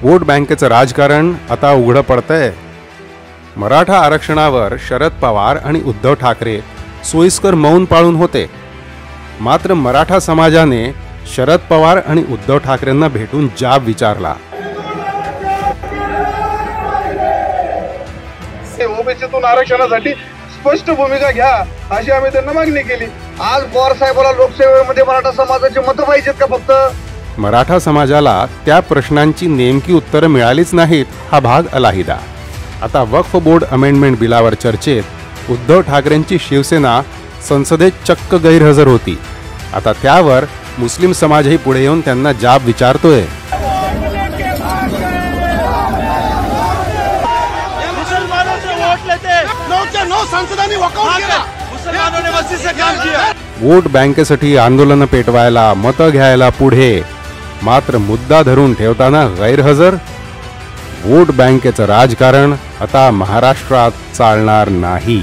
Vote बँकेचं राजकारण आता उघडं पडतंय। मराठा आरक्षणावर शरद पवार आणि उद्धव ठाकरे सोयीस्कर मौन पाळून होते, मात्र मराठा समाजाने शरद पवार आणि उद्धव ठाकरेंना भेटून जाब विचारला। ओबीसीतून आरक्षणासाठी स्पष्ट भूमिका घ्या अशी आम्ही त्यांना मागणी केली। आज पवार साहेबांना लोकसेवेमध्ये मराठा समाजाची मतं पाहिजेत का? फक्त मराठा समाजाला त्या प्रश्नांची नेमकी उत्तरं मिळालीच नाहीत हा भाग अलहिदा। आता वक्फ बोर्ड अमेंडमेंट बिलावर चर्चेत उद्धव ठाकरेंची शिवसेना संसदेत चक्क गैरहजर होती। आता त्यावर मुस्लिम समाजही पुढे येऊन त्यांना जाब विचारतोय। वोट बँकेसाठी आंदोलन पेटवायला, मतं घ्यायला पुढे, मात्र मुद्दा धरून ठेवताना गैरहजर। वोट बँकेचं राजकारण आता महाराष्ट्रात चालणार नाही।